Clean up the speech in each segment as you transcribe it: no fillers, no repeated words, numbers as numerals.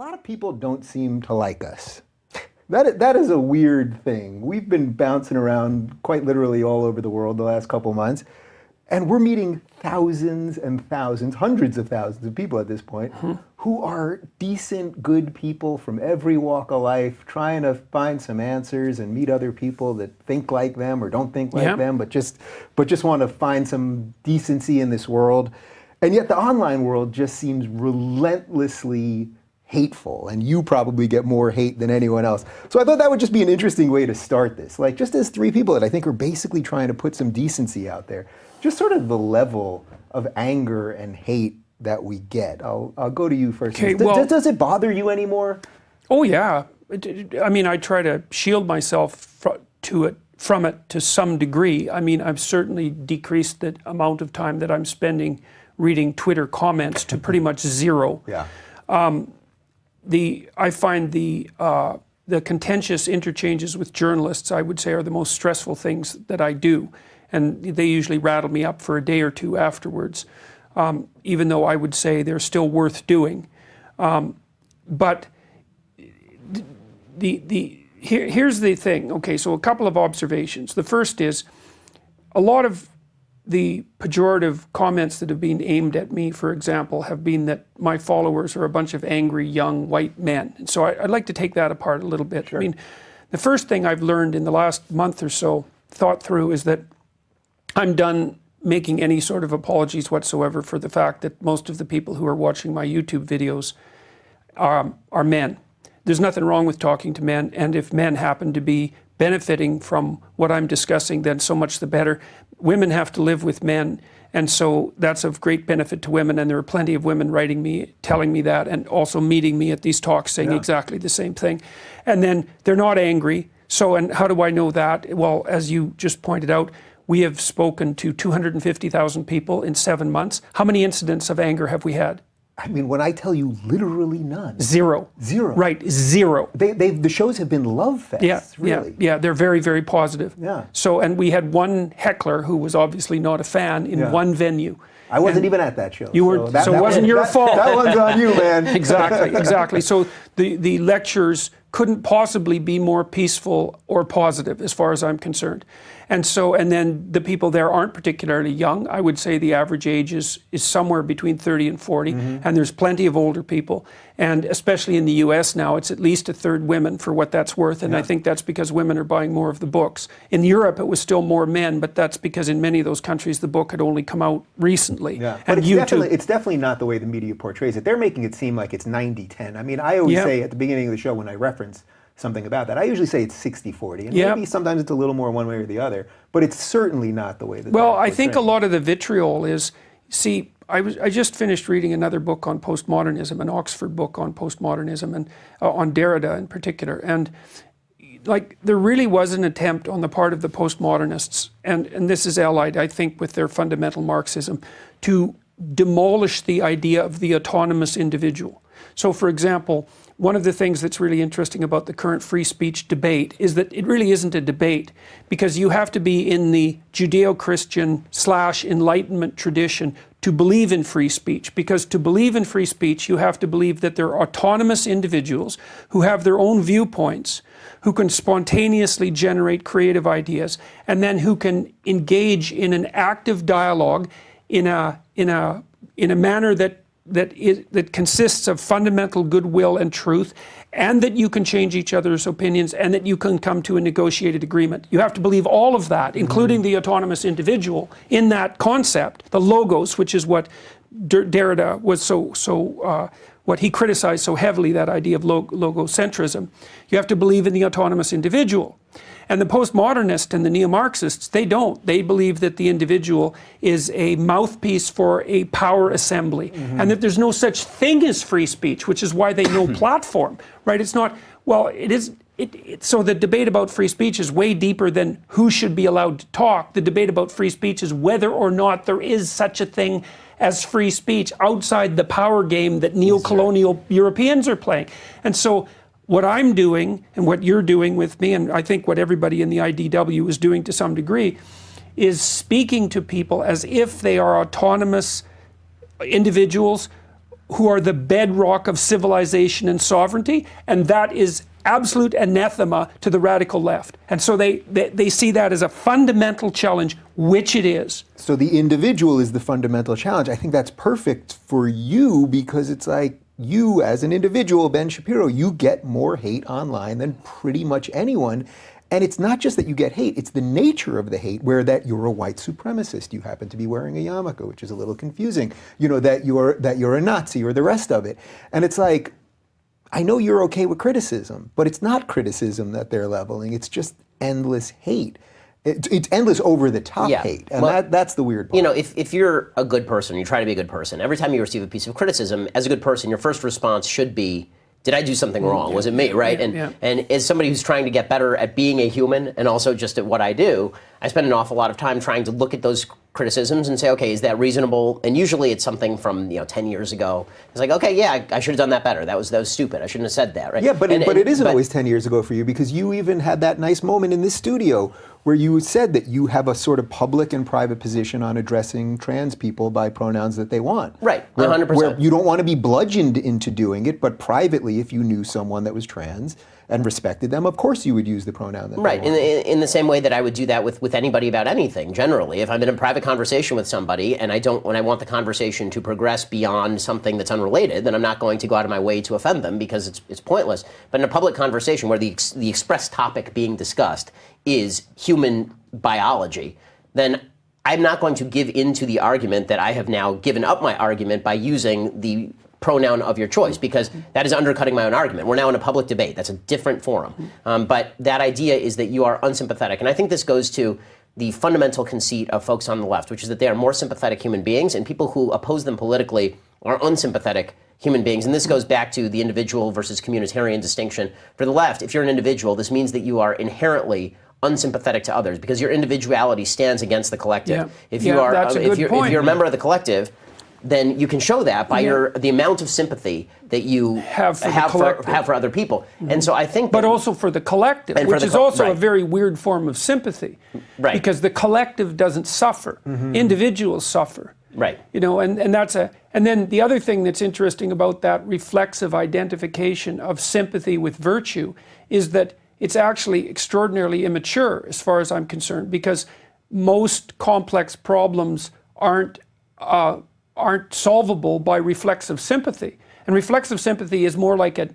lot of people don't seem to like us. That is a weird thing. We've been bouncing around quite literally all over the world the last couple months, and we're meeting thousands and thousands, hundreds of thousands of people at this point, who are decent, good people from every walk of life, trying to find some answers and meet other people that think like them or don't think like them, but just want to find some decency in this world. And yet the online world just seems relentlessly hateful, and you probably get more hate than anyone else. So I thought that would just be an interesting way to start this. Like, just as three people that I think are basically trying to put some decency out there, just sort of the level of anger and hate that we get. I'll go to you first. Okay, Does it bother you anymore? Oh yeah. I mean, I try to shield myself from it to some degree. I mean, I've certainly decreased the amount of time that I'm spending reading Twitter comments to pretty much zero. Yeah. I find the contentious interchanges with journalists, I would say, are the most stressful things that I do. And they usually rattle me up for a day or two afterwards, even though I would say they're still worth doing. But here's the thing. Okay, so a couple of observations. The first is, a lot of the pejorative comments that have been aimed at me, for example, have been that my followers are a bunch of angry young white men. And so I'd like to take that apart a little bit. Sure. I mean, the first thing I've learned in the last month or so, thought through, is that I'm done making any sort of apologies whatsoever for the fact that most of the people who are watching my YouTube videos are men. There's nothing wrong with talking to men, and if men happen to be benefiting from what I'm discussing, then so much the better. Women have to live with men, and so that's of great benefit to women, and there are plenty of women writing me, telling me that, and also meeting me at these talks saying exactly the same thing. And then they're not angry. So, and how do I know that? Well, as you just pointed out, we have spoken to 250,000 people in 7 months. How many incidents of anger have we had? I mean, when I tell you literally none. Zero. Zero. Right, zero. The shows have been love fests, really. Yeah, they're very, very positive. Yeah. So, and we had one heckler who was obviously not a fan in one venue. I wasn't even at that show. You weren't, so it wasn't your fault. That one's on you, man. Exactly. So the lectures couldn't possibly be more peaceful or positive as far as I'm concerned. And so, and then the people there aren't particularly young. I would say the average age is somewhere between 30 and 40, and there's plenty of older people. And especially in the US now, it's at least a third women, for what that's worth, and I think that's because women are buying more of the books. In Europe, it was still more men, but that's because in many of those countries, the book had only come out recently. Yeah. And But it's definitely not the way the media portrays it. They're making it seem like it's 90-10. I mean, I always say at the beginning of the show when I reference something about that, I usually say it's 60-40, and maybe sometimes it's a little more one way or the other, but it's certainly not the way that. Well, I think a lot of the vitriol is, see, I just finished reading another book on postmodernism, an Oxford book on postmodernism, and on Derrida in particular, and like there really was an attempt on the part of the postmodernists, and this is allied, I think, with their fundamental Marxism, to demolish the idea of the autonomous individual. So, for example, one of the things that's really interesting about the current free speech debate is that it really isn't a debate, because you have to be in the Judeo-Christian / Enlightenment tradition to believe in free speech. Because to believe in free speech, you have to believe that they're autonomous individuals who have their own viewpoints, who can spontaneously generate creative ideas, and then who can engage in an active dialogue in a manner that consists of fundamental goodwill and truth, and that you can change each other's opinions, and that you can come to a negotiated agreement. You have to believe all of that, including the autonomous individual, in that concept. The logos, which is what Derrida was what he criticized so heavily, that idea of logocentrism. You have to believe in the autonomous individual. And the postmodernists and the neo-Marxists, they don't. They believe that the individual is a mouthpiece for a power assembly, and that there's no such thing as free speech, which is why they no platform, right? It's not, well, it is, so the debate about free speech is way deeper than who should be allowed to talk. The debate about free speech is whether or not there is such a thing as free speech outside the power game that neo-colonial Europeans are playing. And so what I'm doing, and what you're doing with me, and I think what everybody in the IDW is doing to some degree, is speaking to people as if they are autonomous individuals who are the bedrock of civilization and sovereignty, and that is absolute anathema to the radical left. And so they see that as a fundamental challenge, which it is. So the individual is the fundamental challenge. I think that's perfect for you, because it's like, you as an individual, Ben Shapiro, you get more hate online than pretty much anyone. And it's not just that you get hate, it's the nature of the hate, where that you're a white supremacist, you happen to be wearing a yarmulke, which is a little confusing, you know, that you're a Nazi or the rest of it. And it's like, I know you're okay with criticism, but it's not criticism that they're leveling, it's just endless hate. It's endless over-the-top hate, and well, that's the weird part. You know, if you're a good person, you try to be a good person, every time you receive a piece of criticism, as a good person, your first response should be, did I do something wrong? Was it me, right? And as somebody who's trying to get better at being a human and also just at what I do, I spend an awful lot of time trying to look at those criticisms and say, okay, is that reasonable? And usually it's something from 10 years ago. It's like, okay, yeah, I should have done that better. That was stupid. I shouldn't have said that, right? Yeah, but it isn't always 10 years ago for you, because you even had that nice moment in this studio where you said that you have a sort of public and private position on addressing trans people by pronouns that they want. Right, 100%. Where you don't want to be bludgeoned into doing it, but privately, if you knew someone that was trans and respected them, of course you would use the pronoun that they want. In the same way that I would do that with anybody about anything, generally. If I'm in a private conversation with somebody and when I want the conversation to progress beyond something that's unrelated, then I'm not going to go out of my way to offend them, because it's pointless. But in a public conversation where the express topic being discussed is human biology, then I'm not going to give into the argument that I have now given up my argument by using the pronoun of your choice, because that is undercutting my own argument. We're now in a public debate. That's a different forum. But that idea is that you are unsympathetic. And I think this goes to the fundamental conceit of folks on the left, which is that they are more sympathetic human beings, and people who oppose them politically are unsympathetic human beings. And this goes back to the individual versus communitarian distinction. For the left, if you're an individual, this means that you are inherently unsympathetic to others, because your individuality stands against the collective. If you're a member of the collective, then you can show that by the amount of sympathy that you have for other people. And so I think but also for the collective, which is also a very weird form of sympathy. Right. Because the collective doesn't suffer. Individuals suffer. Right. You know, and that's and then the other thing that's interesting about that reflexive identification of sympathy with virtue is that it's actually extraordinarily immature, as far as I'm concerned, because most complex problems aren't solvable by reflexive sympathy. And reflexive sympathy is more like an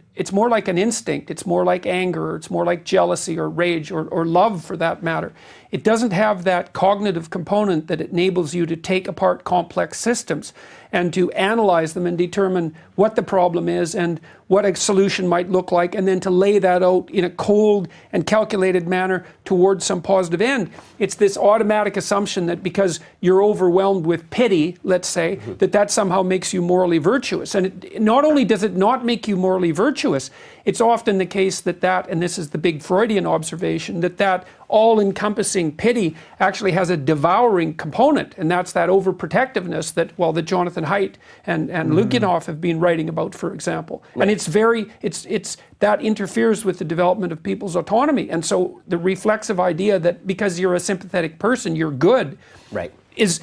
instinct. It's more like anger. It's more like jealousy or rage or love, for that matter. It doesn't have that cognitive component that enables you to take apart complex systems and to analyze them and determine what the problem is and what a solution might look like, and then to lay that out in a cold and calculated manner towards some positive end. It's this automatic assumption that because you're overwhelmed with pity, let's say, that somehow makes you morally virtuous. And not only does it not make you morally virtuous, it's often the case that and this is the big Freudian observation, that all-encompassing pity actually has a devouring component, and that's that overprotectiveness that Jonathan Haidt and Lukyanov have been writing about, for example. Right. And it's that interferes with the development of people's autonomy. And so the reflexive idea that because you're a sympathetic person, you're good, right, is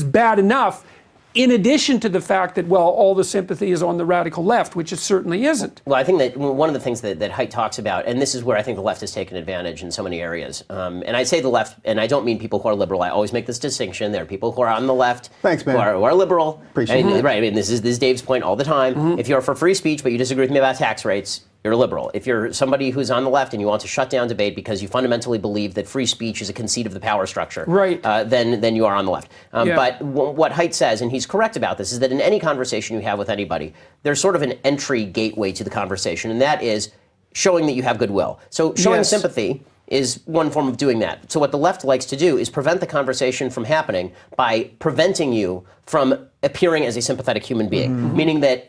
bad enough, in addition to the fact that, all the sympathy is on the radical left, which it certainly isn't. Well, I think that one of the things that Haidt talks about, and this is where I think the left has taken advantage in so many areas, and I say the left, and I don't mean people who are liberal. I always make this distinction. There are people who are on the left, Thanks, man, who are liberal. Appreciate it. Right, I mean, this is Dave's point all the time. If you're for free speech, but you disagree with me about tax rates, you're liberal. If you're somebody who's on the left and you want to shut down debate because you fundamentally believe that free speech is a conceit of the power structure, right, then you are on the left. But what Haidt says, and he's correct about this, is that in any conversation you have with anybody, there's sort of an entry gateway to the conversation, and that is showing that you have goodwill. So showing sympathy is one form of doing that. So what the left likes to do is prevent the conversation from happening by preventing you from appearing as a sympathetic human being, meaning that.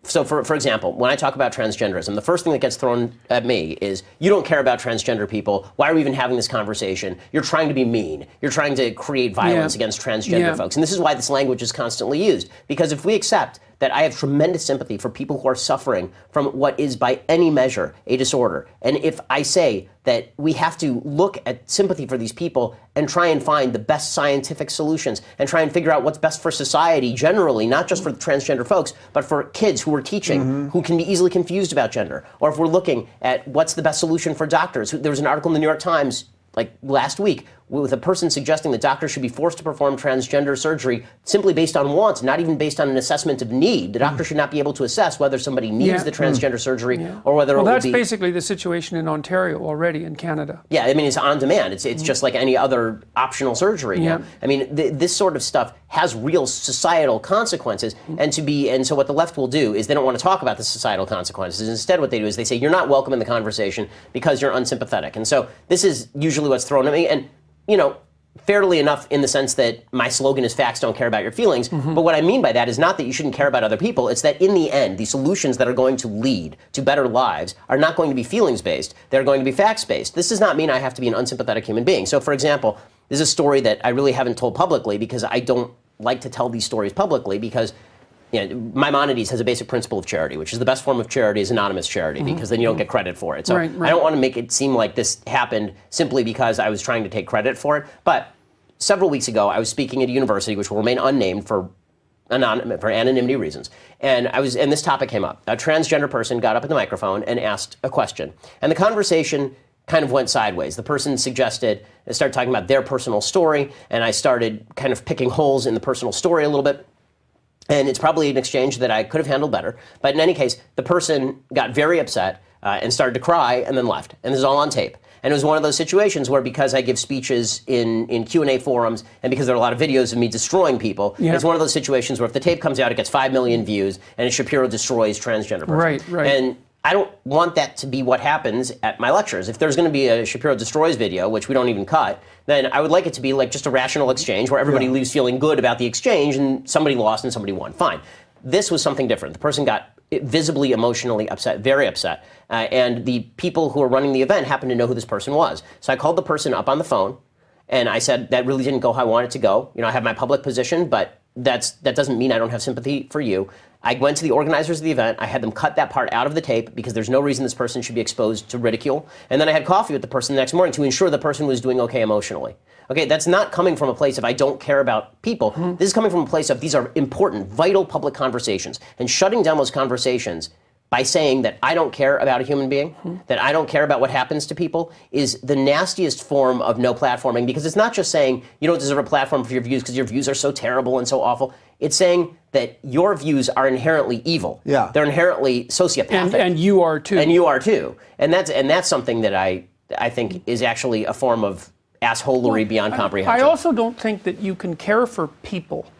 So, for example, when I talk about transgenderism, the first thing that gets thrown at me is, you don't care about transgender people. Why are we even having this conversation? You're trying to be mean. You're trying to create violence against transgender folks. And this is why this language is constantly used. Because if we accept that I have tremendous sympathy for people who are suffering from what is by any measure a disorder. And if I say that we have to look at sympathy for these people and try and find the best scientific solutions and try and figure out what's best for society generally, not just for the transgender folks, but for kids who we're teaching who can be easily confused about gender, or if we're looking at what's the best solution for doctors. There was an article in the New York Times like last week with a person suggesting that doctors should be forced to perform transgender surgery simply based on wants, not even based on an assessment of need. The doctor should not be able to assess whether somebody needs the transgender surgery or whether it will be... Well, that's basically the situation in Ontario already in Canada. Yeah, I mean, it's on demand. It's just like any other optional surgery. Yeah. I mean, this sort of stuff has real societal consequences, and so what the left will do is they don't want to talk about the societal consequences. Instead, what they do is they say, you're not welcome in the conversation because you're unsympathetic. And so this is usually what's thrown at me. And fairly enough in the sense that my slogan is facts don't care about your feelings. But what I mean by that is not that you shouldn't care about other people. It's that in the end, the solutions that are going to lead to better lives are not going to be feelings-based. They're going to be facts-based. This does not mean I have to be an unsympathetic human being. So, for example, there's a story that I really haven't told publicly because I don't like to tell these stories publicly because Maimonides has a basic principle of charity, which is the best form of charity is anonymous charity because then you don't get credit for it. So I don't want to make it seem like this happened simply because I was trying to take credit for it. But several weeks ago, I was speaking at a university, which will remain unnamed for anonymity reasons. And this topic came up. A transgender person got up at the microphone and asked a question. And the conversation kind of went sideways. The person started talking about their personal story, and I started kind of picking holes in the personal story a little bit. And it's probably an exchange that I could have handled better. But in any case, the person got very upset and started to cry and then left. And this is all on tape. And it was one of those situations where because I give speeches in Q&A forums and because there are a lot of videos of me destroying people, it's one of those situations where if the tape comes out, it gets 5 million views and Shapiro destroys transgender person. Right. And I don't want that to be what happens at my lectures. If there's going to be a Shapiro destroys video, which we don't even cut, then I would like it to be like just a rational exchange where everybody leaves feeling good about the exchange and somebody lost and somebody won. Fine. This was something different. The person got visibly emotionally upset, very upset, and the people who were running the event happened to know who this person was. So I called the person up on the phone, and I said, that really didn't go how I wanted it to go. I have my public position, but that doesn't mean I don't have sympathy for you. I went to the organizers of the event. I had them cut that part out of the tape because there's no reason this person should be exposed to ridicule. And then I had coffee with the person the next morning to ensure the person was doing okay emotionally. Okay, that's not coming from a place of I don't care about people. This is coming from a place of these are important, vital public conversations. And shutting down those conversations by saying that I don't care about a human being, that I don't care about what happens to people, is the nastiest form of no platforming, because it's not just saying you don't deserve a platform for your views because your views are so terrible and so awful. It's saying that your views are inherently evil. Yeah. They're inherently sociopathic. And you are too. And you are too. And that's something that I think is actually a form of assholery beyond comprehension. I also don't think that you can care for people.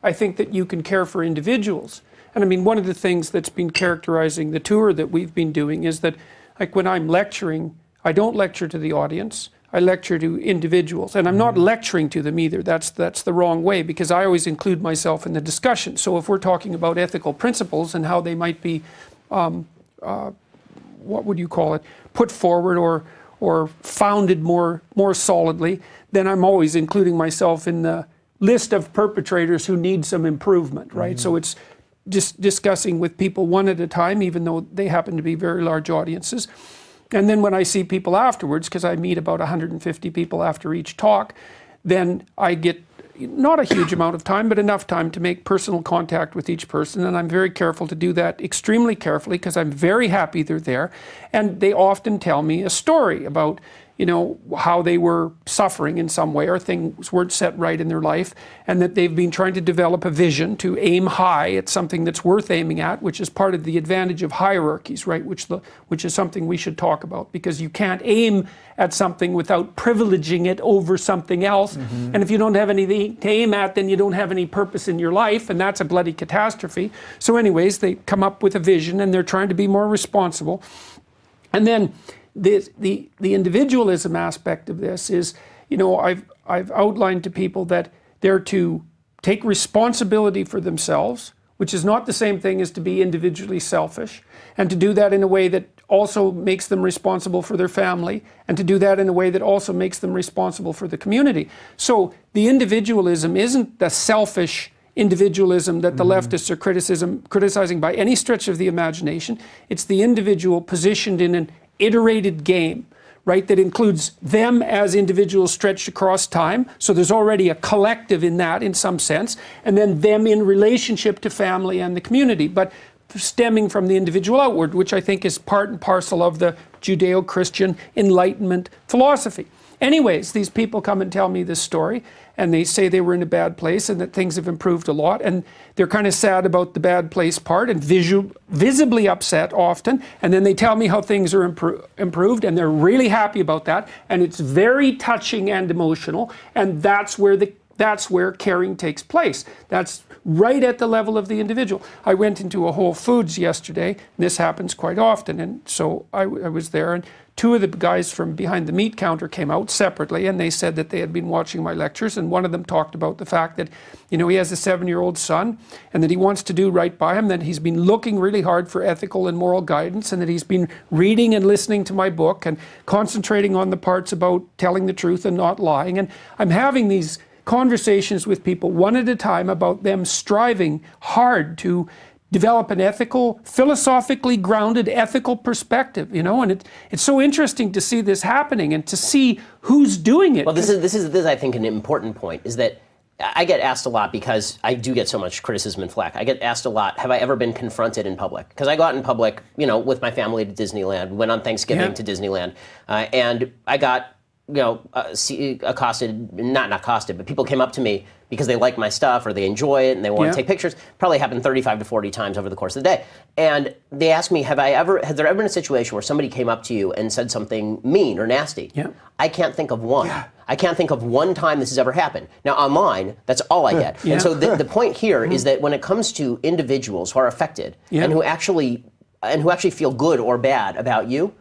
I think that you can care for individuals. And I mean, one of the things that's been characterizing the tour that we've been doing is that, like, when I'm lecturing, I don't lecture to the audience. I lecture to individuals. And I'm not lecturing to them either. That's the wrong way, because I always include myself in the discussion. So if we're talking about ethical principles and how they might be, what would you call it, put forward or founded more solidly, then I'm always including myself in the list of perpetrators who need some improvement, right? So it's just discussing with people one at a time, even though they happen to be very large audiences. And then when I see people afterwards, because I meet about 150 people after each talk, then I get not a huge amount of time, but enough time to make personal contact with each person. And I'm very careful to do that, extremely carefully, because I'm very happy they're there. And they often tell me a story about, how they were suffering in some way or things weren't set right in their life, and that they've been trying to develop a vision to aim high at something that's worth aiming at, which is part of the advantage of hierarchies, right? Which is something we should talk about, because you can't aim at something without privileging it over something else. And if you don't have anything to aim at, then you don't have any purpose in your life, and that's a bloody catastrophe. So anyways, they come up with a vision and they're trying to be more responsible. And then the individualism aspect of this is, I've outlined to people that they're to take responsibility for themselves, which is not the same thing as to be individually selfish, and to do that in a way that also makes them responsible for their family, and to do that in a way that also makes them responsible for the community. So the individualism isn't the selfish individualism that the leftists are criticizing by any stretch of the imagination. It's the individual positioned in an iterated game, right, that includes them as individuals stretched across time. So there's already a collective in that in some sense, and then them in relationship to family and the community, but stemming from the individual outward, which I think is part and parcel of the Judeo-Christian Enlightenment philosophy. Anyways, these people come and tell me this story, and they say they were in a bad place and that things have improved a lot, and they're kind of sad about the bad place part and visibly upset often, and then they tell me how things are improved, and they're really happy about that, and it's very touching and emotional, and that's where caring takes place. That's right at the level of the individual. I went into a Whole Foods yesterday, and this happens quite often, and so I was there, and two of the guys from behind the meat counter came out separately, and they said that they had been watching my lectures, and one of them talked about the fact that, you know, he has a 7-year-old son, and that he wants to do right by him, that he's been looking really hard for ethical and moral guidance, and that he's been reading and listening to my book and concentrating on the parts about telling the truth and not lying. And I'm having these conversations with people one at a time about them striving hard to develop an ethical, philosophically grounded ethical perspective, you know, and it's so interesting to see this happening and to see who's doing it. Well, this is I think an important point, is that I get asked a lot, because I do get so much criticism and flack. I get asked a lot, have I ever been confronted in public? Because I go out in public, you know, with my family to Disneyland. We went on Thanksgiving to Disneyland, and I got, you know, accosted, not accosted, but people came up to me because they like my stuff or they enjoy it and they want to take pictures. Probably happened 35 to 40 times over the course of the day. And they asked me, has there ever been a situation where somebody came up to you and said something mean or nasty? I can't think of one. I can't think of one time this has ever happened. Now, online, that's all I get. And so the point here is that when it comes to individuals who are affected and who actually feel good or bad about you,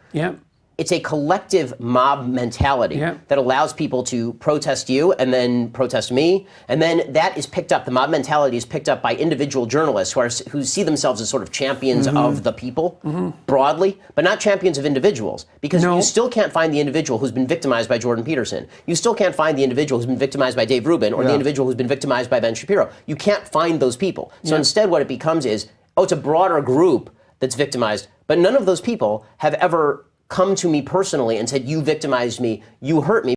it's a collective mob mentality that allows people to protest you and then protest me, and then that is picked up. The mob mentality is picked up by individual journalists who see themselves as sort of champions of the people broadly, but not champions of individuals, because you still can't find the individual who's been victimized by Jorden Peterson. You still can't find the individual who's been victimized by Dave Rubin, or the individual who's been victimized by Ben Shapiro. You can't find those people. So instead what it becomes is, oh, it's a broader group that's victimized, but none of those people have ever come to me personally and said, you victimized me, you hurt me.